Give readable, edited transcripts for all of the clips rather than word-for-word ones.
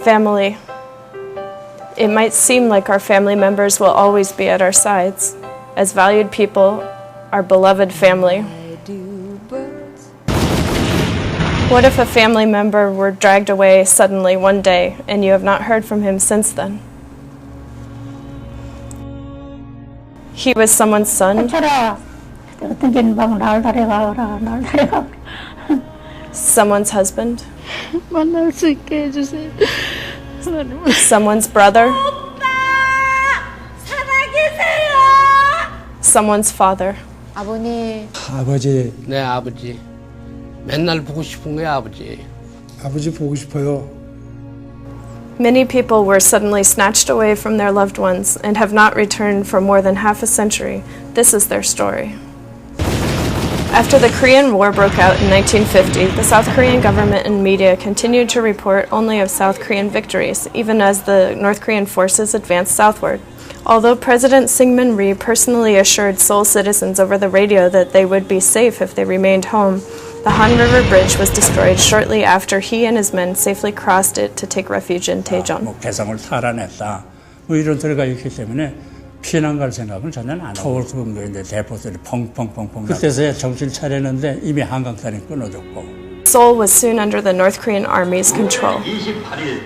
Family. It might seem like our family members will always be at our sides. As valued people, our beloved family. What if a family member were dragged away suddenly one day and you have not heard from him since then? He was someone's son, someone's husband, someone's brother, someone's father. 아버지. 네, 아버지. 맨날 보고 싶은 거야, 아버지. 아버지 보고 싶어요. Many people were suddenly snatched away from their loved ones and have not returned for more than half a century. This is their story. After the Korean War broke out in 1950, the South Korean government and media continued to report only of South Korean victories, even as the North Korean forces advanced southward. Although President Syngman Rhee personally assured Seoul citizens over the radio that they would be safe if they remained home, the Han River Bridge was destroyed shortly after he and his men safely crossed it to take refuge in Daejeon. 개성을 살아냈다. 이런 소리가 있기 때문에 피난 갈 생각은 전혀 안 하고 서울수금도 이제 대포소리 펑펑펑펑. 그때서야 정신 차리는데 이미 한강산이 끊어졌고. Seoul was soon under the North Korean army's control. 28일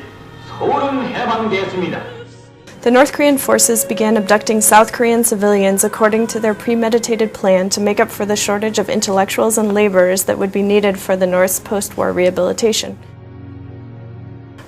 서울은 해방되었습니다. The North Korean forces began abducting South Korean civilians according to their premeditated plan to make up for the shortage of intellectuals and laborers that would be needed for the North's post-war rehabilitation.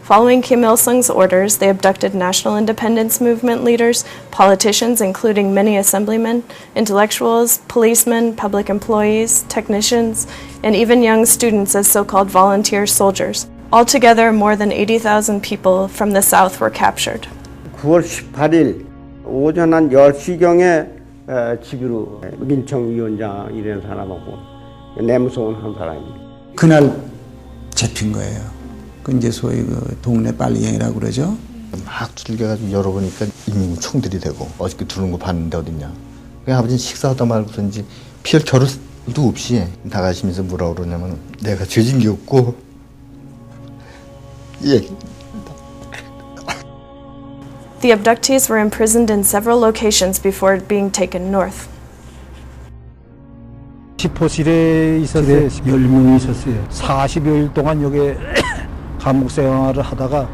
Following Kim Il-sung's orders, they abducted national independence movement leaders, politicians including many assemblymen, intellectuals, policemen, public employees, technicians, and even young students as so-called volunteer soldiers. Altogether, more than 80,000 people from the South were captured. 9월 18일 오전 한 10시경에 집으로 민청위원장이라는 사람하고 내무소원 한 사람입니다. 그날 잡힌 거예요. 그 이제 소위 그 동네 빨리갱이라고 그러죠. 막 두들겨가지고 열어보니까 인민 총들이 되고 어저께 두는 거 봤는데 어딨냐. 그냥 아버지는 식사하다 말고선지 피할 겨를도 없이 나가시면서 뭐라 그러냐면 내가 죄진 게 없고 예. The abductees were imprisoned in several locations before being taken north. 지포실에 있었는데 10명이 있었어요. 40여일 동안 여기 감옥 생활을 하다가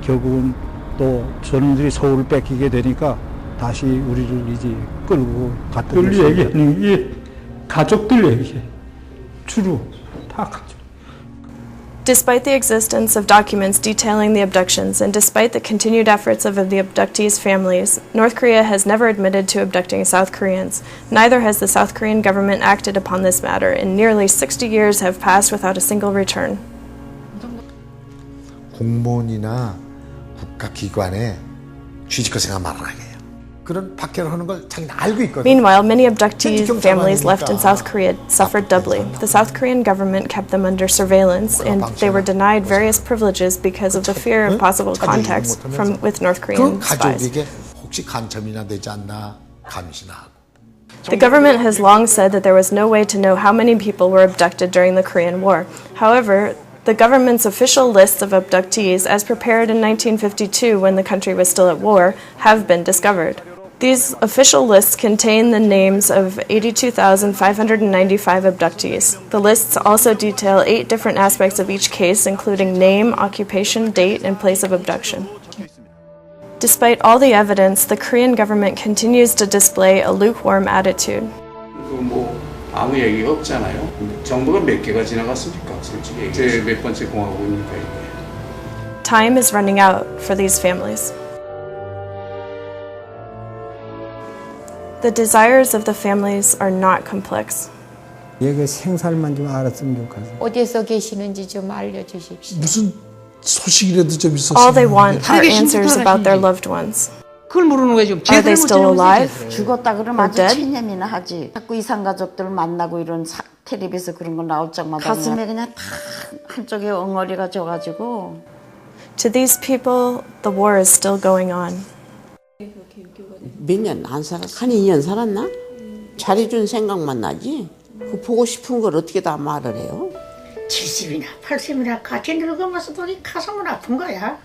결국은 또 저놈들이 서울을 뺏기게 되니까 다시 우리를 이제 끌고 갔던 거죠. 얘기하는 게 가족들 얘기해. 주로 다 가족. Despite the existence of documents detailing the abductions and despite the continued efforts of the abductees' families, North Korea has never admitted to abducting South Koreans. Neither has the South Korean government acted upon this matter, and nearly 60 years have passed without a single return. 공무원이나 국가기관에 취직할 생각 말아야 해요. 그런 박해를 하는 걸 자기는 알고 있거든요. Meanwhile, many abductee families left in South Korea suffered doubly. The South Korean government kept them under surveillance, and they were denied various privileges because of the fear of possible contacts with North Korean spies. 가족에게 혹시 간첩이나 되지 않나 감시나 하고. The government has long said that there was no way to know how many people were abducted during the Korean War. However, the government's official lists of abductees, as prepared in 1952 when the country was still at war, have been discovered. These official lists contain the names of 82,595 abductees. The lists also detail 8 different aspects of each case, including name, occupation, date, and place of abduction. Despite all the evidence, the Korean government continues to display a lukewarm attitude. 아무 얘기가 없잖아요. 정부가 몇 개가 지나갔습니까? 솔직히 이제 몇 번째 공화국이니까 이게. Time is running out for these families. The desires of the families are not complex. 얘가 생살만 좀 알았으면 좋겠어. 어디서 계시는지 좀 알려주십시오. 무슨 소식이라도 좀 있었으면. All they want are answers about their loved ones. 그걸 모르는 거예요. Are they still alive? 죽었다 그러면 or 아주 dead? 체념이나 하지. 자꾸 이상 가족들 만나고 이런 텔레비에서 그런 거 나올 적마다 가슴에 그냥 다 한쪽에 엉어리가 져가지고. To these people, the war is still going on. 몇 년 안 살았어? 한 2년 살았나? 잘해준 생각만 나지? 그 보고 싶은 걸 어떻게 다 말을 해요? 70이나 80이나 같이 늙으면서 보니 가슴은 아픈 거야.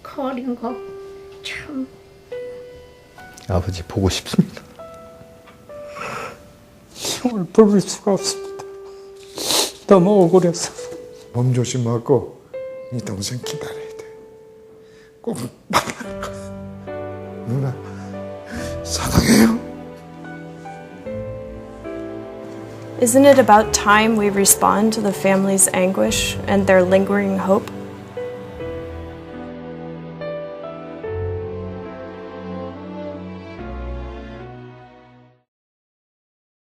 그 어린 거 참. 아버지 보고 싶습니다. 형을 부를 수가 없습니다. 너무 억울해서. 몸 조심하고 이 동생 기다려야 돼. 꼭 만날 거야. 누나 사랑해요. Isn't it about time we respond to the family's anguish and their lingering hope?